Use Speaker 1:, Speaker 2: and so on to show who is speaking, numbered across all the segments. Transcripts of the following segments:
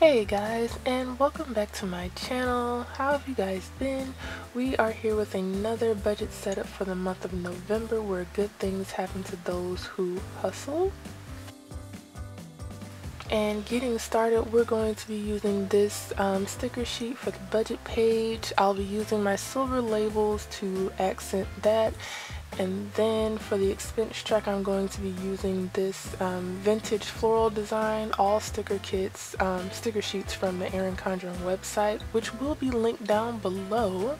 Speaker 1: Hey guys, and welcome back to my channel. How have you guys been? We are here with another budget setup for the month of November where good things happen to those who hustle. And getting started, we're going to be using this sticker sheet for the budget page. I'll be using my silver labels to accent that. And then for the expense track, I'm going to be using this vintage floral design, all sticker kits, sticker sheets from the Erin Condren website, which will be linked down below.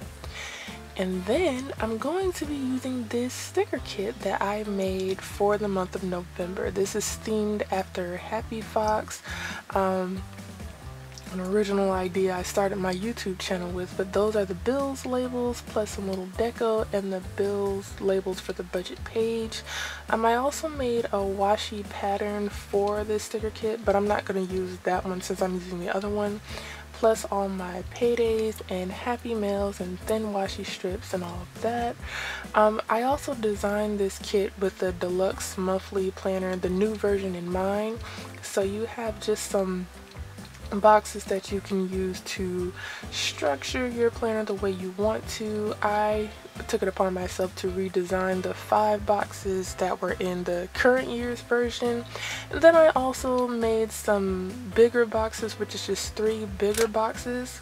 Speaker 1: And then I'm going to be using this sticker kit that I made for the month of November. This is themed after Happi Fox. An original idea I started my YouTube channel with, but those are the bills labels plus some little deco and the bills labels for the budget page. I also made a washi pattern for this sticker kit, but I'm not going to use that one since I'm using the other one, plus all my paydays and happy mails and thin washi strips and all of that. I also designed this kit with the Deluxe Monthly planner, the new version in mind, so you have just some boxes that you can use to structure your planner the way you want to. I took it upon myself to redesign the 5 boxes that were in the current year's version. And then I also made some bigger boxes, which is just 3 bigger boxes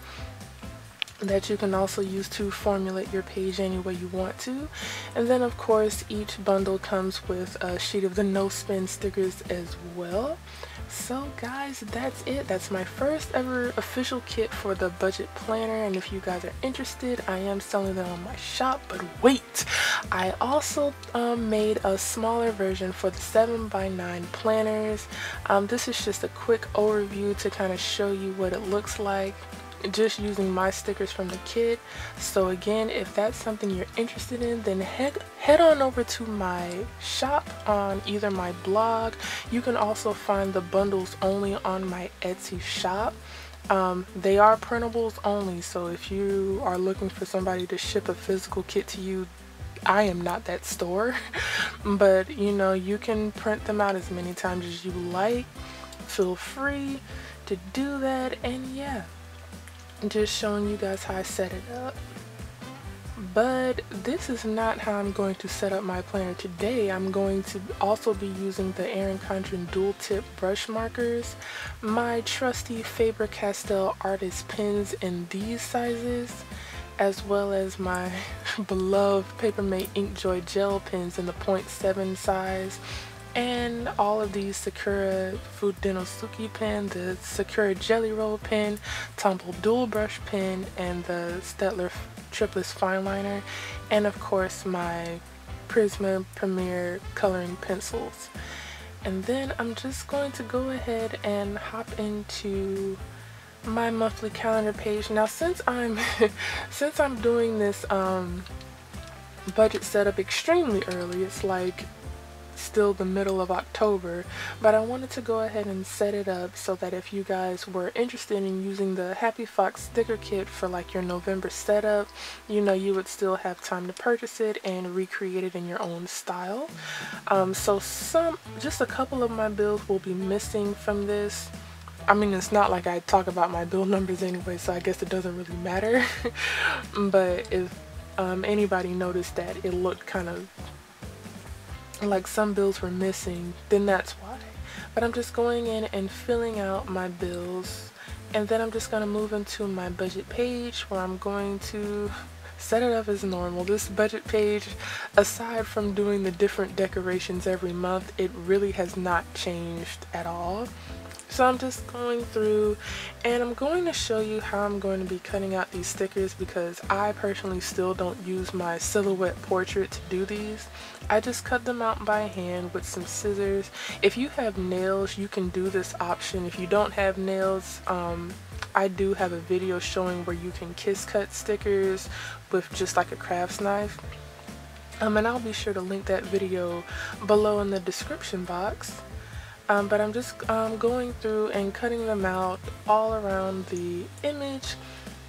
Speaker 1: that you can also use to formulate your page any way you want to. And then of course each bundle comes with a sheet of the no spin stickers as well. So guys, that's it. That's my first ever official kit for the budget planner, and if you guys are interested, I am selling them on my shop. But wait, I also made a smaller version for the 7x9 planners. This is just a quick overview to kind of show you what it looks like just using my stickers from the kit. So again, if that's something you're interested in, then head on over to my shop on either my blog. You can also find the bundles only on my Etsy shop. They are printables only, so if you are looking for somebody to ship a physical kit to you, I am not that store. But you know, you can print them out as many times as you like. Feel free to do that. And yeah, just showing you guys how I set it up. But this is not how I'm going to set up my planner today. I'm going to also be using the Erin Condren dual tip brush markers, my trusty Faber-Castell artist pens in these sizes, as well as my beloved Papermate Inkjoy gel pens in the 0.7 size, and all of these Sakura Fudenosuke pen, the Sakura Jelly Roll pen, Tombow dual brush pen, and the Staedtler Triplets fine liner, and of course my Prisma Premier coloring pencils. And then I'm just going to go ahead and hop into my monthly calendar page. Now since I'm since I'm doing this budget setup extremely early, it's like still the middle of October, but I wanted to go ahead and set it up so that if you guys were interested in using the Happi Fox sticker kit for like your November setup, you know, you would still have time to purchase it and recreate it in your own style. So just a couple of my bills will be missing from this. I mean, it's not like I talk about my bill numbers anyway, so I guess it doesn't really matter. But if anybody noticed that it looked kind of like some bills were missing, then that's why. But I'm just going in and filling out my bills, and then I'm just going to move into my budget page where I'm going to set it up as normal. This budget page, aside from doing the different decorations every month, it really has not changed at all. So I'm just going through and I'm going to show you how I'm going to be cutting out these stickers, because I personally still don't use my silhouette portrait to do these. I just cut them out by hand with some scissors. If you have nails, you can do this option. If you don't have nails, I do have a video showing where you can kiss cut stickers with just like a crafts knife. And I'll be sure to link that video below in the description box. But I'm just going through and cutting them out all around the image,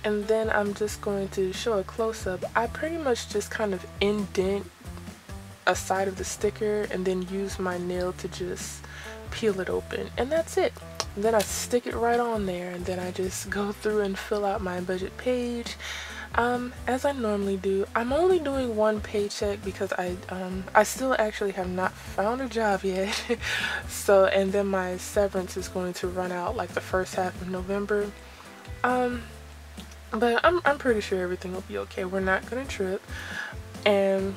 Speaker 1: and then I'm just going to show a close-up. I pretty much just kind of indent a side of the sticker and then use my nail to just peel it open, and that's it. then I stick it right on there, and then I just go through and fill out my budget page as I normally do. I'm only doing one paycheck because I still actually have not found a job yet. So, and then my severance is going to run out like the first half of November. But I'm pretty sure everything will be okay. We're not gonna trip, and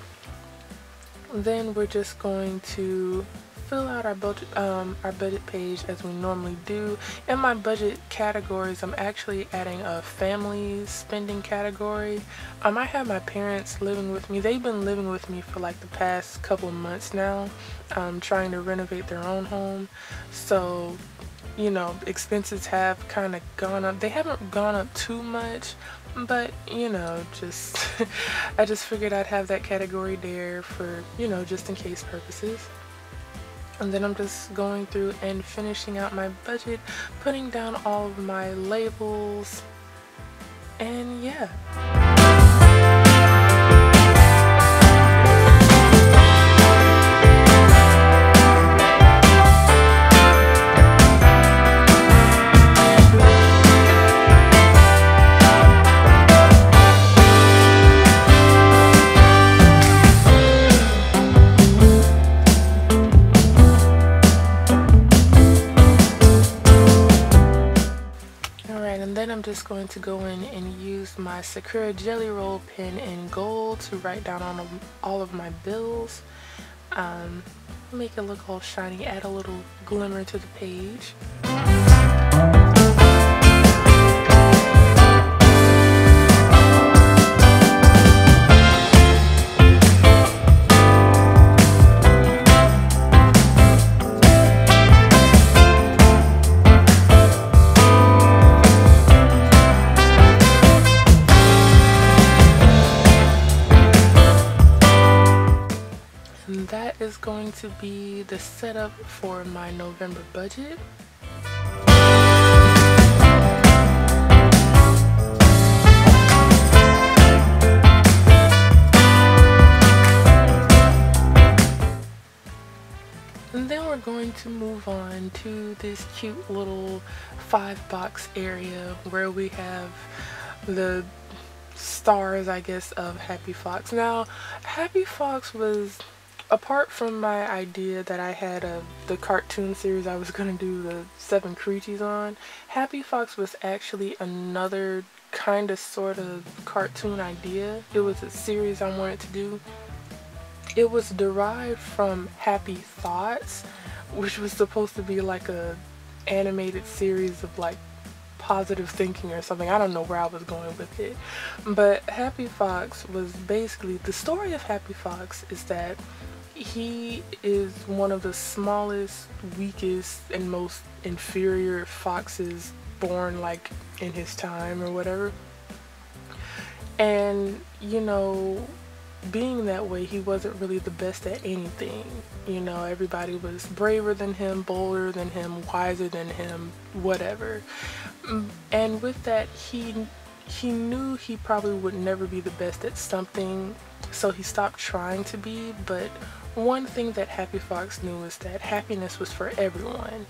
Speaker 1: then we're just going to fill out our budget page as we normally do. In my budget categories, I'm actually adding a family spending category. I have my parents living with me. They've been living with me for like the past couple of months now, trying to renovate their own home. So, you know, expenses have kind of gone up. They haven't gone up too much, but you know, just I just figured I'd have that category there for, you know, just in case purposes. And then I'm just going through and finishing out my budget, putting down all of my labels, and yeah. I'm just going to go in and use my Sakura Jelly Roll pen in gold to write down on all of my bills. Make it look all shiny, add a little glimmer to the page. That is going to be the setup for my November budget. And then we're going to move on to this cute little 5-box area where we have the stars, I guess, of Happi Fox. Now, Happi Fox was, apart from my idea that I had of the cartoon series I was going to do the 7 creatures on, Happi Fox was actually another kind of sort of cartoon idea. It was a series I wanted to do. It was derived from Happy Thoughts, which was supposed to be like a animated series of like positive thinking or something. I don't know where I was going with it. But Happi Fox was basically, the story of Happi Fox is that he is one of the smallest, weakest, and most inferior foxes born like in his time or whatever. And you know, being that way, he wasn't really the best at anything. You know, everybody was braver than him, bolder than him, wiser than him, whatever. And with that, he knew he probably would never be the best at something, so he stopped trying to be. But one thing that Happi Fox knew is that happiness was for everyone,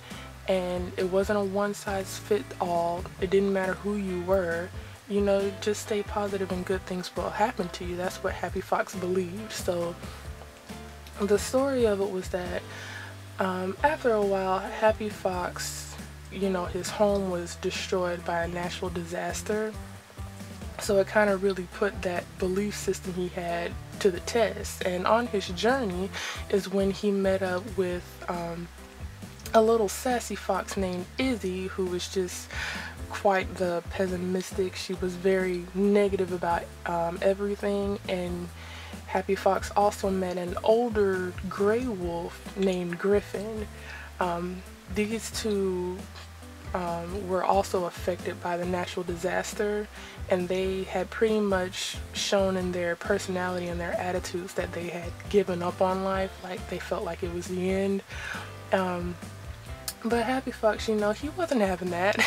Speaker 1: and it wasn't a one-size-fits-all. It didn't matter who you were. You know, just stay positive and good things will happen to you. That's what Happi Fox believed. So the story of it was that after a while, Happi Fox, you know, his home was destroyed by a natural disaster. So it kind of really put that belief system he had to the test. And on his journey is when he met up with a little sassy fox named Izzy, who was just quite the pessimistic. She was very negative about everything. And Happi Fox also met an older gray wolf named Griffin. These two were also affected by the natural disaster, and they had pretty much shown in their personality and their attitudes that they had given up on life, like they felt like it was the end. But Happi Fox, you know, he wasn't having that.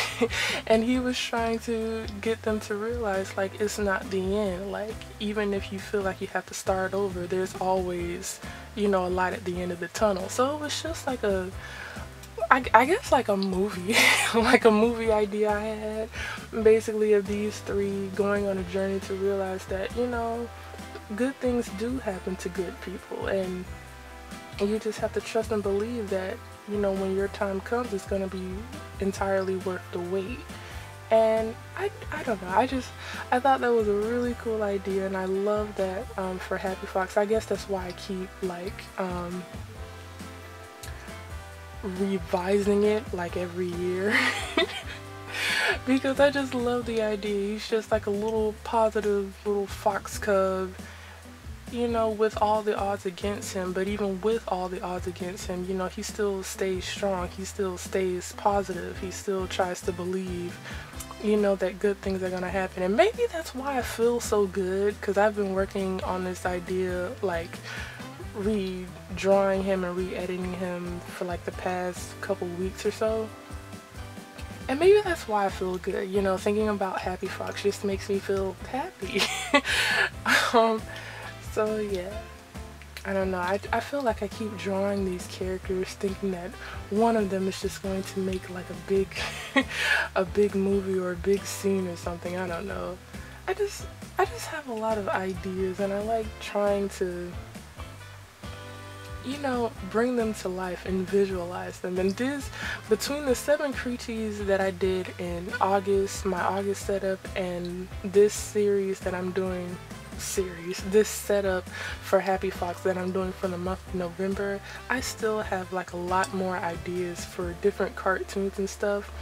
Speaker 1: And he was trying to get them to realize, like, it's not the end. Like, even if you feel like you have to start over, there's always, you know, a light at the end of the tunnel. So it was just like a, I guess like a movie, like a movie idea I had, basically, of these three going on a journey to realize that, you know, good things do happen to good people, and you just have to trust and believe that, you know, when your time comes, it's gonna be entirely worth the wait. And I don't know, I thought that was a really cool idea, and I love that for Happy Fox. I guess that's why I keep like revising it like every year because I just love the idea. He's just like a little positive little fox cub, you know, with all the odds against him, but even with all the odds against him, you know, he still stays strong, he still stays positive, he still tries to believe, you know, that good things are gonna happen. And maybe that's why I feel so good, because I've been working on this idea, like redrawing him and re-editing him for like the past couple weeks or so, and maybe that's why I feel good, you know, thinking about Happy Fox just makes me feel happy. So yeah, I don't know, I feel like I keep drawing these characters thinking that one of them is just going to make like a big a big movie or a big scene or something. I don't know, I just have a lot of ideas, and I like trying to, you know, bring them to life and visualize them. And this, between the 7 creaties that I did in August, my August setup, and this series that I'm doing, this setup for Happy Fox that I'm doing for the month of November, I still have like a lot more ideas for different cartoons and stuff.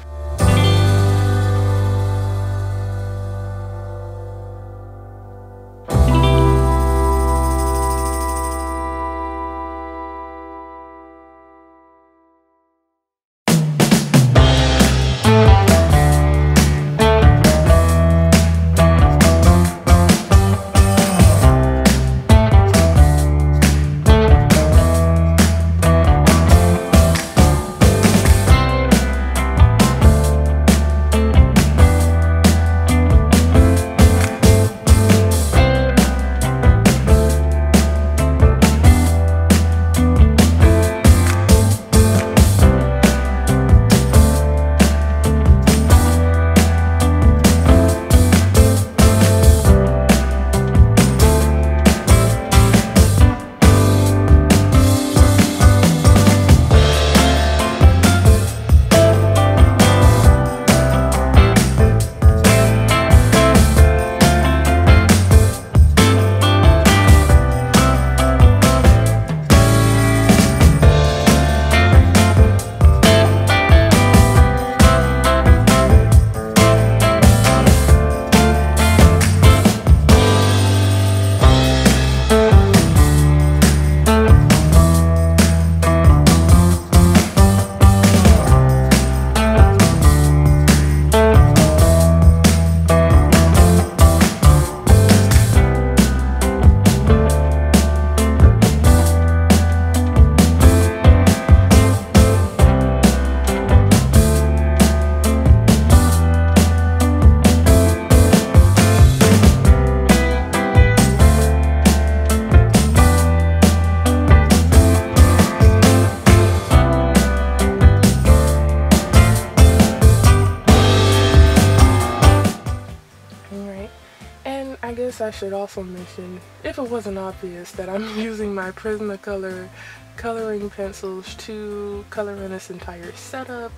Speaker 1: I should also mention, if it wasn't obvious, that I'm using my Prismacolor coloring pencils to color in this entire setup.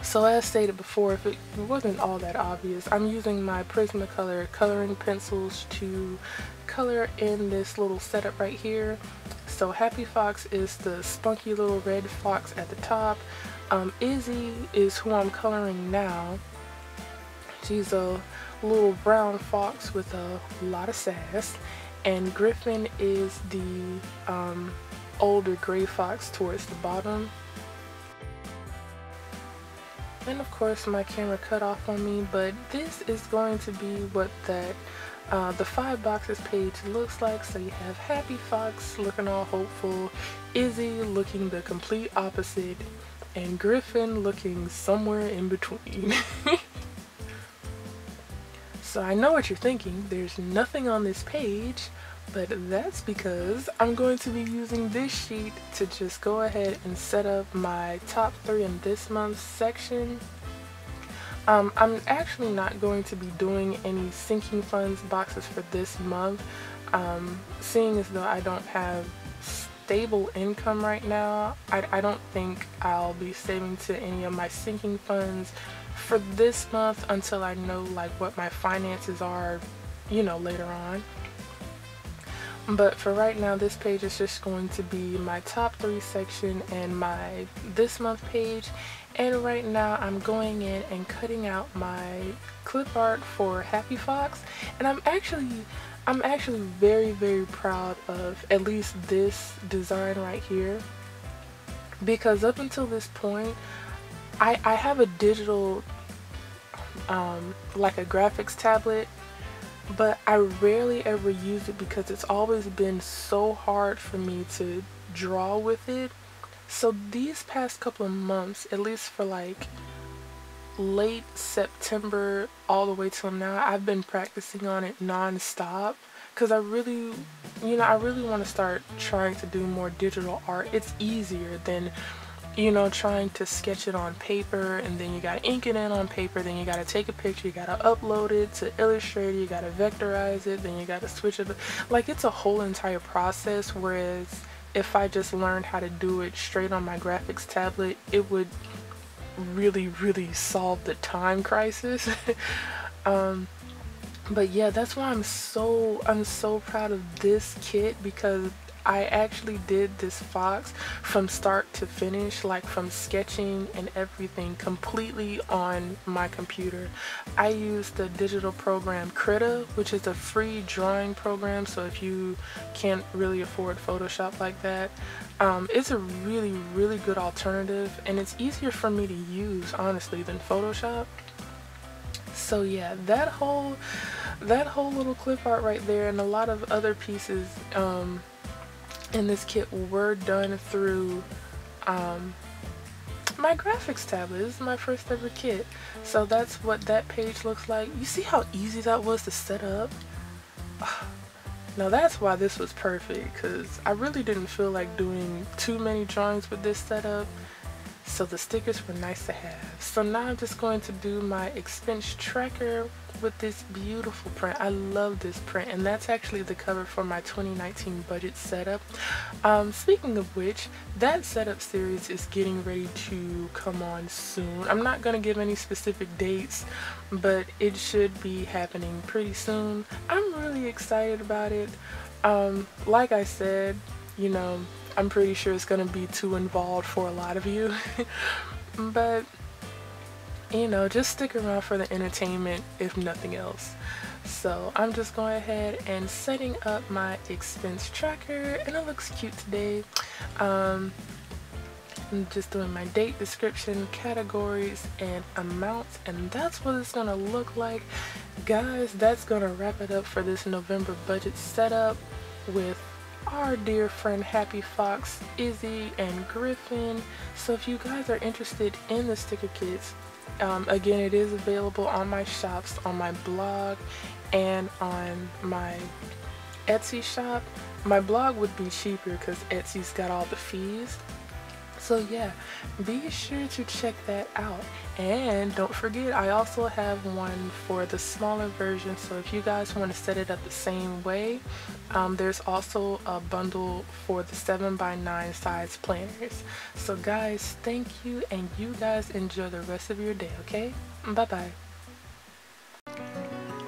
Speaker 1: So as stated before, if it wasn't all that obvious, I'm using my Prismacolor coloring pencils to color in this little setup right here. So Happy Fox is the spunky little red fox at the top. Izzy is who I'm coloring now. She's a little brown fox with a lot of sass. And Griffin is the older gray fox towards the bottom. And of course my camera cut off on me, but this is going to be what that the 5 boxes page looks like. So you have Happy Fox looking all hopeful, Izzy looking the complete opposite, and Griffin looking somewhere in between. So I know what you're thinking, there's nothing on this page, But that's because I'm going to be using this sheet to just go ahead and set up my top 3 in this month's section. I'm actually not going to be doing any sinking funds boxes for this month, seeing as though I don't have stable income right now. I don't think I'll be saving to any of my sinking funds for this month until I know like what my finances are, you know, later on. But for right now, this page is just going to be my top 3 section and my this month page. And right now I'm going in and cutting out my clip art for Happy Fox, and I'm actually very, very proud of at least this design right here, because up until this point I have a digital like a graphics tablet, but I rarely ever use it because it's always been so hard for me to draw with it. So these past couple of months, at least for like late September all the way till now, I've been practicing on it non-stop because I really want to start trying to do more digital art. It's easier than, you know, trying to sketch it on paper, and then you gotta ink it in on paper, then you gotta take a picture, you gotta upload it to Illustrator, you gotta vectorize it, then you gotta switch it. Like, it's a whole entire process, whereas if I just learned how to do it straight on my graphics tablet, it would really, really solve the time crisis. But yeah, that's why I'm so proud of this kit, because I actually did this fox from start to finish, like from sketching and everything, completely on my computer. I used the digital program Krita, which is a free drawing program, so if you can't really afford Photoshop like that, it's a really, really good alternative, and it's easier for me to use, honestly, than Photoshop. So yeah, that whole little clip art right there, and a lot of other pieces in this kit were done through my graphics tablet. This is my first ever kit, so that's what that page looks like. You see how easy that was to set up? Now that's why this was perfect, because I really didn't feel like doing too many drawings with this setup, so the stickers were nice to have. So now I'm just going to do my expense tracker with this beautiful print. I love this print, and that's actually the cover for my 2019 budget setup. Speaking of which, that setup series is getting ready to come on soon. I'm not gonna give any specific dates, but it should be happening pretty soon. I'm really excited about it. Like I said, you know, I'm pretty sure it's gonna be too involved for a lot of you. But you know, just stick around for the entertainment if nothing else. So I'm just going ahead and setting up my expense tracker, and it looks cute today. I'm just doing my date, description, categories, and amounts, and that's what it's gonna look like. Guys, that's gonna wrap it up for this November budget setup with our dear friend Happy Fox, Izzy, and Griffin. So if you guys are interested in the sticker kits, again, it is available on my shops, on my blog, and on my Etsy shop. My blog would be cheaper because Etsy's got all the fees. So yeah, be sure to check that out. And don't forget, I also have one for the smaller version, so if you guys want to set it up the same way, there's also a bundle for the 7x9 size planners. So guys, thank you, and you guys enjoy the rest of your day, okay? Bye bye.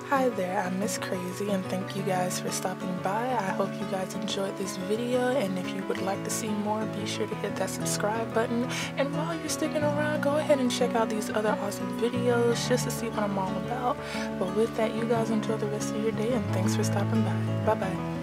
Speaker 1: Hi there, I'm Miss Kraizy, and thank you guys for stopping by. I hope you guys enjoyed this video, and if you would like to see more, be sure to hit that subscribe button. And while you're sticking around, go ahead and check out these other awesome videos just to see what I'm all about. But with that, you guys enjoy the rest of your day, and thanks for stopping by. Bye bye.